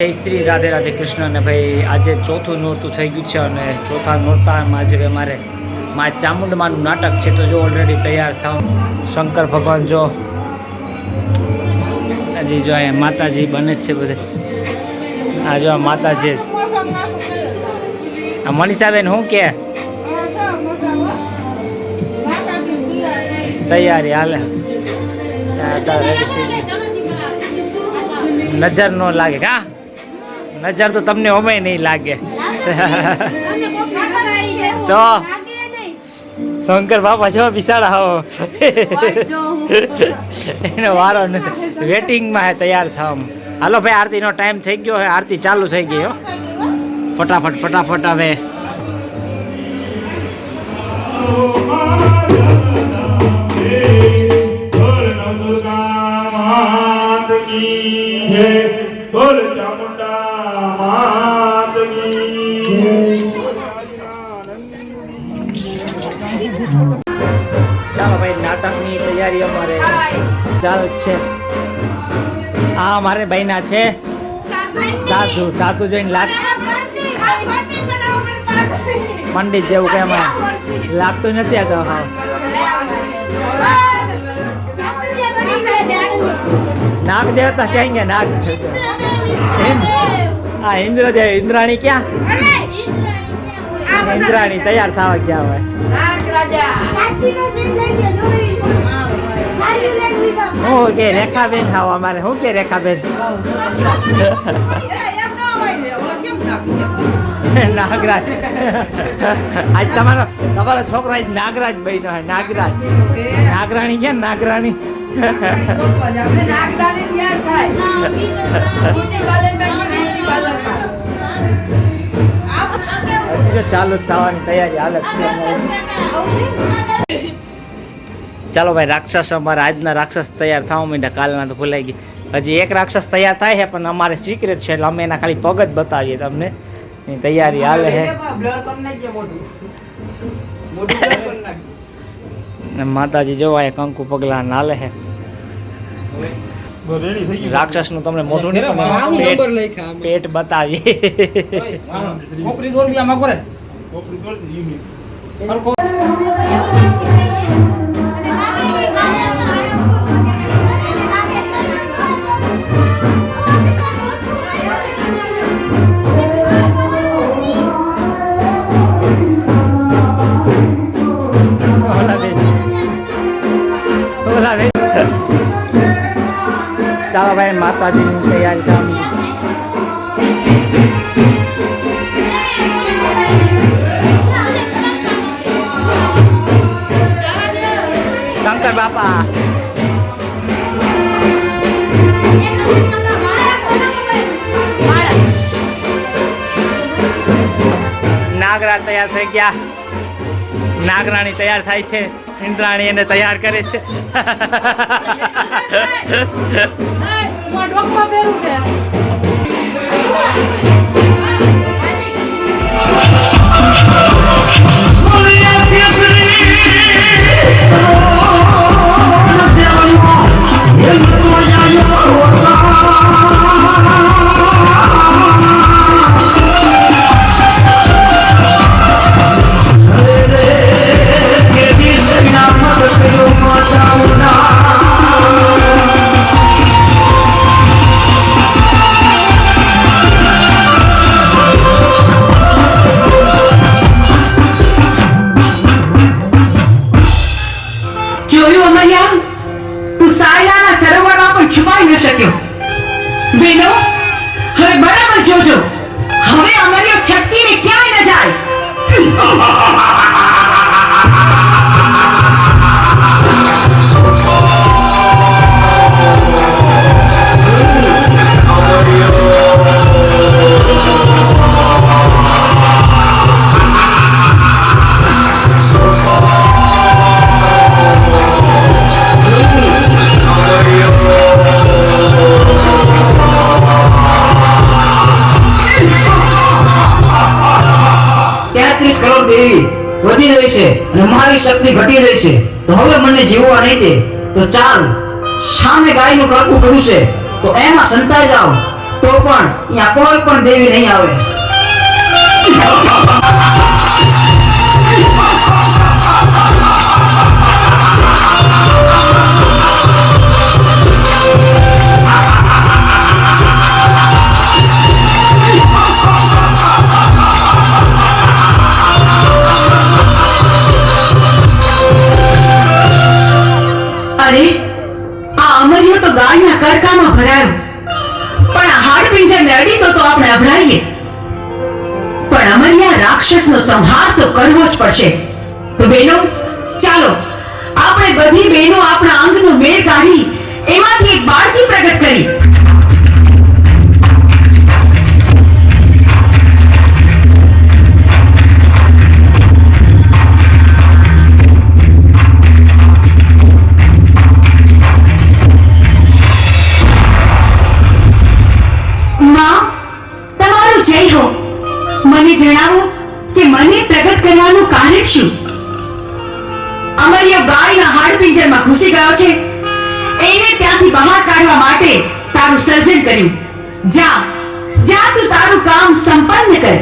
જય શ્રી રાધે રાધે કૃષ્ણ ને ભાઈ આજે ચોથું નોરતું થઈ ગયું છે અને ચોથા નોરતામાં આજે અમારે મા ચામુંડમાનું નાટક છે તો જો ઓલરેડી તૈયાર થાવ શંકર ભગવાન જો હજી જો અહીંયા માતાજી બને જ છે બધે આ જો આ માતાજી આ મનીષાબેન શું કે તૈયારી હાલે નજર ન લાગે કા નજર તો તમને ઓમે નહીં લાગે તો શંકર બાપા છો બિસાડા હો એનો વારો નથી વેટિંગમાં તૈયાર થાવ હાલો ભાઈ આરતીનો ટાઈમ થઈ ગયો હે આરતી ચાલુ થઈ ગઈ હો ફટાફટ હવે ચાલો ભાઈ નાટકની તૈયારી અમારે ચાલુ છે આ અમારે ભાઈના છે સાધુ જોઈને પંડિત જેવું કઈ અમારે લાગતું નથી આ તો નાગ દેવતા ક્યાં ગયા નાગ હા ઇન્દ્રદેવ ઇન્દ્રાણી ક્યાં ઇન્દ્રાણી તૈયાર થવા ગયા હોય હું કે રેખાબેન ખાવ અમારે શું કે રેખાબેન નાગરાજ આજ તમારો છોકરો આજ નાગરાજ બન્યો હોય નાગરાણી ક્યાં નાગરાણી ચાલુ થવાની તૈયારી હાલત છે ચાલો ભાઈ રાક્ષસ અમારા આજના રાક્ષસ તૈયાર થવા માંડ્યા કાલના તો ભૂલાઈ ગઈ હજી એક રાક્ષસ તૈયાર થાય છે પણ અમારે સિક્રેટ છે એટલે અમે એના ખાલી પગ જ બતાવીએ તમને તૈયારી હાલે છે માતાજી જોવાય કંકુ પગલા હાલે છે રાક્ષસ નું તમને મોઢું નહીં પેટ બતાવીએ ચાલો ભાઈ માતાજીની તૈયારી કરવાની શંકર બાપા નાગરાજ તૈયાર થઈ ગયા નાગરાણી તૈયાર થાય છે ઇન્દ્રાણી એને તૈયાર કરે છે બેનો હવે બરાબર જોજો હવે અમારી શક્તિ ને ક્યાંય ન જાય વધી રહી છે અને મારી શક્તિ ઘટી રહી છે તો હવે મને જીવવા નહીં દે તો ચાલ સામે ગાયનું કરવું પડ્યું છે તો એમાં સંતાઈ જાઓ તો પણ અહીંયા કોઈ પણ દેવી નહીં આવે. અરે આ અમર્યો તો ગાયના કરકામાં ભરાયો, પણ આ હાડપિંજરને અડી તો આપણે અભડાઈએ. પણ અમર્યા રાક્ષસનો સંહાર તો કરવો જ પડશે. તો બહેનો, ચાલો આપણે બધી બહેનો આપણા અંગનો મેળ કાઢી એમાંથી એક બાળકી પ્રગટ કરી. જય હો. મને જણાવો કે મને પ્રગટ કરવાનું કારણ શું? અમર્યો ગાયના હાડપિંજરમાં ઘૂસી ગયો છે, એને ત્યાંથી બહાર કાઢવા માટે તારું સર્જન કર્યું. જા જા, તું તારું કામ સંપન્ન કર.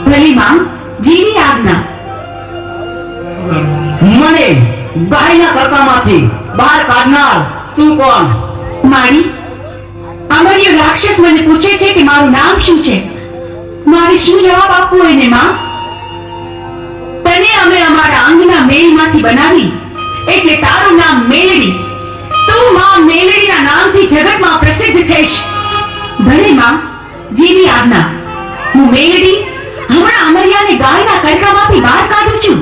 ભલી માં, જીની આજ્ઞા. મને ગાયના કરકામાંથી બહાર કાઢનાર તું કોણ? મારી અમર્યો રાક્ષસ મને પૂછે છે કે મારું નામ શું છે. મારે શું જવાબ આપવો એને માં? તને અમે અમારા અંગના મેલમાંથી બનાવી એટલે તારું નામ મેલડી. તું માં મેલડીના નામથી જગતમાં પ્રસિદ્ધ થઈશ. ભલે માં, જીની આજ્ઞા. હું મેલડી હમણાં અમર્યાને ગાયના કરકામાંથી બહાર કાઢું છું.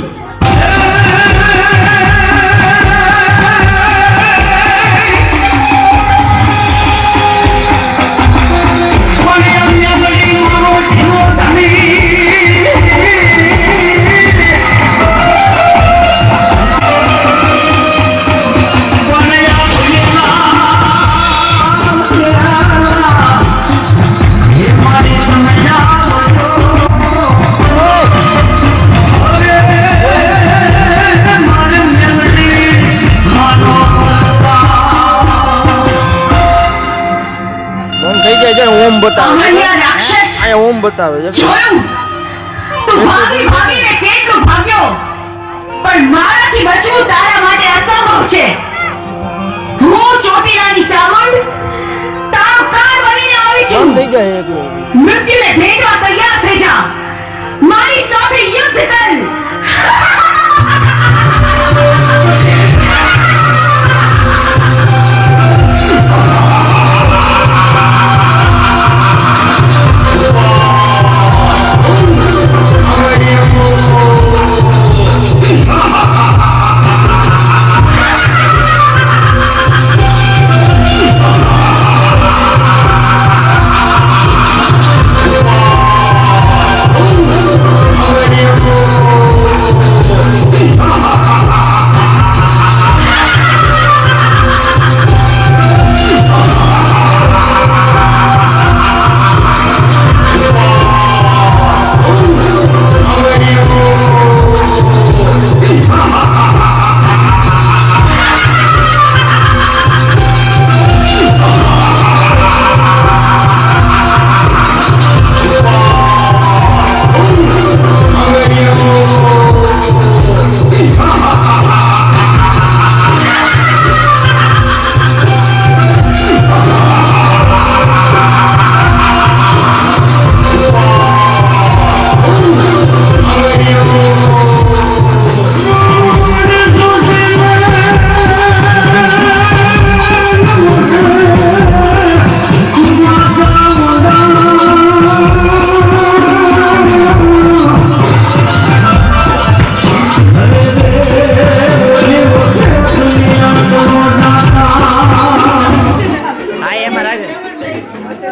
ઓમ બતાવે અમર્યા રાક્ષસ, આ ઓમ બતાવે છે. જોયું? તું ભાગી ભાગીને કેટલો ભાગ્યો, પણ મારાથી બચવું તારા માટે અસંભવ છે. હું ચોટીલાની ચામુંડ તારો કાળ બનીને આવી છું. થઈ ગયા એક મિનિટ. મૃત્યુને ભેટવા તૈયાર થઈ જા. મારી સાથે યુદ્ધ કર.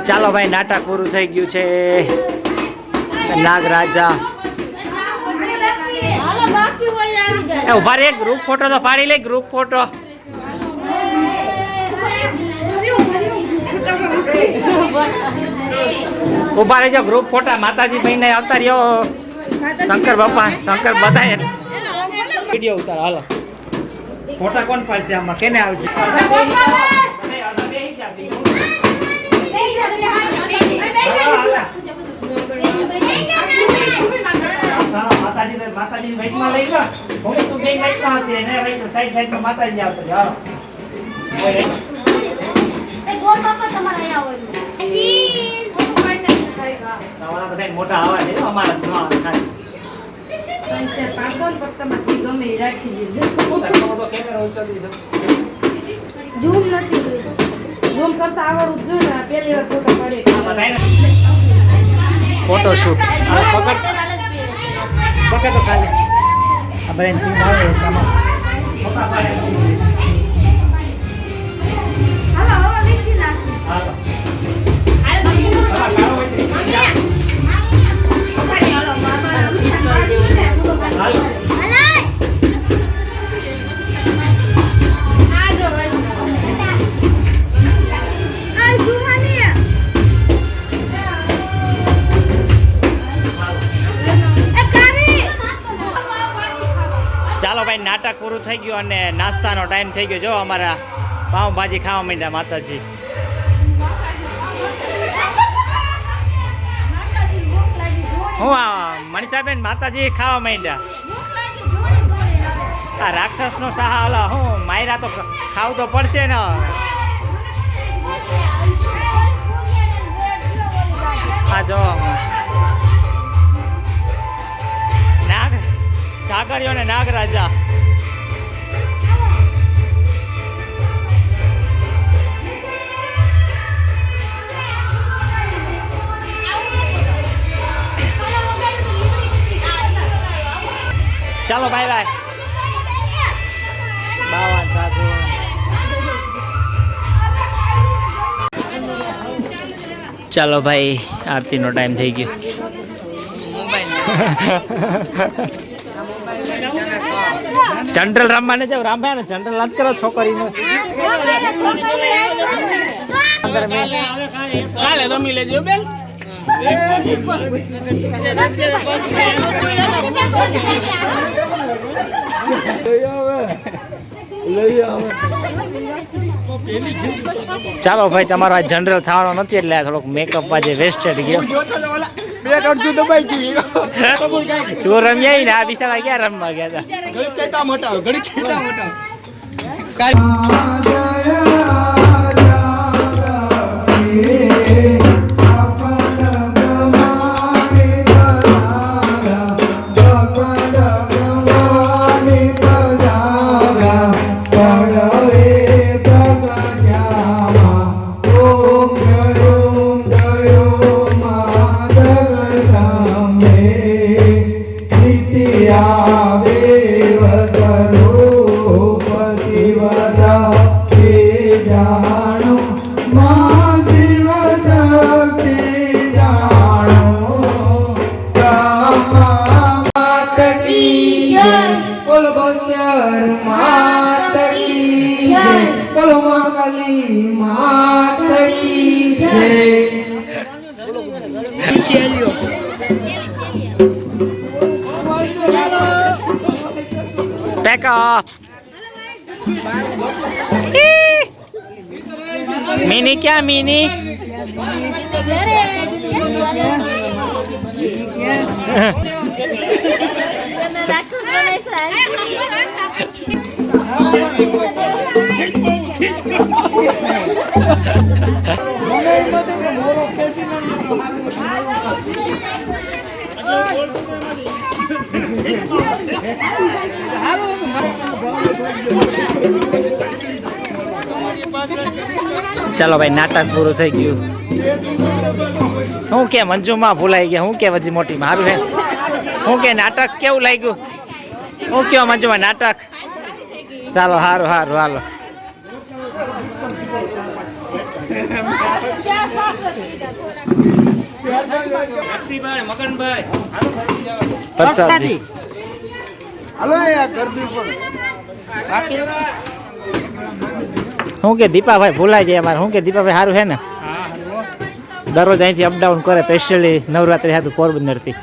ચાલો ભાઈ, નાટક પૂરું થઈ ગયું છે. નાગરાજા ઉભા રે, ગ્રુપ ફોટો તો પાડી લે. ગ્રુપ ફોટો ઉભા રહેજો. ગ્રુપ ફોટા માતાજી ભાઈને આવતા રહ્યો. શંકર બાપા, શંકર બધાએ વિડીયો ઉતારો. હાલો, ફોટા કોણ પાડશે આમાં? કેને આવશે? માતાજી વૈષ્ણવ લઈ ગયો હું તું બે વૈષ્ણવ હતી અને વૈષ્ણવ સાઈડ માતાજી આવતો હાલો તમારા બધા મોટા આવા છે અમારા ન આવે ખાલી તો કેમેરા ઊંચો દીધો ઝૂમ નથી ઝૂમ કરતા આવડું જ જોઈએ ને પહેલી વાર ફોટો પાડે ફોટોશૂટ પકડ તો ખાલી આ બધા સીન આવે હાલો હવે લીધી નાખી હાલો ચાલો ભાઈ નાટક પૂરું થઈ ગયું અને નાસ્તાનો ટાઈમ થઈ ગયો જો અમારા પાઉંભાજી ખાવા માંડ્યા માતાજી હું મનીષાબેન માતાજી ખાવા માંડ્યા આ રાક્ષસનો સહા ઓલા હું માયરા તો ખાવું તો પડશે ને હા જો નાગ જાગર્યો ને નાગરાજા ચાલો બાય બાય બાવન સાધુ ચાલો ભાઈ આરતીનો ટાઈમ થઈ ગયો જનરલ રમવા ને જાવ રામભાઈ ને જનરલ નથી કરો છોકરીનો કાલે રમી લેજો બેન ચાલો ભાઈ તમારો આ જનરલ થવાનો નથી એટલે થોડોક મેકઅપ આજે વેસ્ટેડ ગયો તું રમ્યા ને આ બિચારા ક્યાં રમવા ગયા मिनी क्या मिनी चलो भाई नाटक पूरु થઈ ગયું હું કે મંજુમાં ભૂલાઈ ગયા હું કે વજી મોટી મારું હે હું કે નાટક કેવું લાગ્યું હું કે મંજુમાં નાટક ચાલો હારું હારું હાલો અક્ષીભાઈ મગનભાઈ પ્રસાદજી હાલો યાર ગરબી પર હું કે દીપાભાઈ ભૂલાઈ જાય અમારે હું કે દીપાભાઈ સારું છે ને દરરોજ અહીંથી અપડાઉન કરે સ્પેશિયલી નવરાત્રી હતું પોરબંદરથી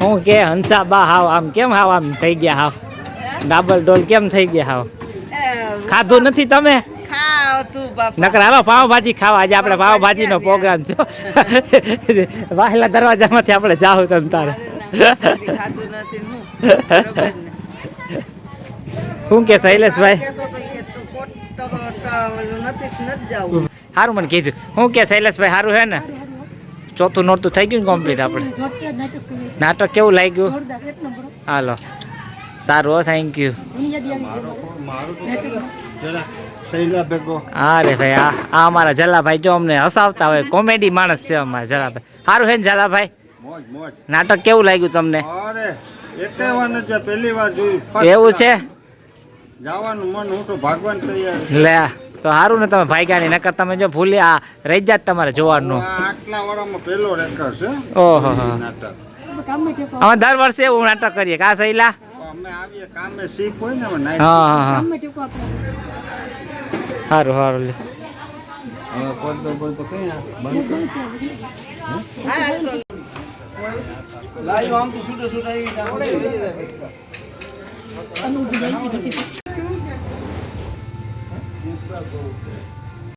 હું કે હંસા બા હાવ આમ કેમ હાવ આમ થઈ ગયા હાવ ડાબલ ડોલ કેમ થઈ ગયા હાવ ખાધું નથી તમે ખાવ નકર હાલો પાવભાજી ખાવા. આજે આપણે પાવભાજી નો પ્રોગ્રામ છે. વાહેલા દરવાજામાંથી આપણે જાવ તમ તારે. શું કે શૈલેષભાઈ? સારું મને કીધું. શું કે શૈલેષભાઈ સારું હે ને? ચોથું નોરતું થઈ ગયું ને કમ્પ્લીટ આપણે. નાટક કેવું લાગ્યું? હાલો સારું હો, થેન્ક યુ. અરે ભાઈ આ અમારા જલાભાઈ જો અમને હસાવતા હોય, કોમેડી માણસ છે અમારા જલાભાઈ. સારું હે ને જલાભાઈ? નાટક કેવું લાગ્યું તમને? પહેલી વાર જોયું. એવું છે? જવાનું મન હું તો ભાગવાન તૈયાર. લે તો સારું ને તમે ભાગ્યાની, નકર તમે જો ભૂલી આ રહી જાત તમારે જોવાનું. આટલા વર્ષમાં પહેલો રેકોર્ડ છે ઓહો નાટક. અમે દર વર્ષે એવું નાટક કરીએ કા સહેલા? અમે આવીએ કામે સીપ હોય ને નાઈટ. હા હા હા સારું સારું લે. બોલતો કઈ બંધ લાઈવ આમ તો સુડે સુડે આવી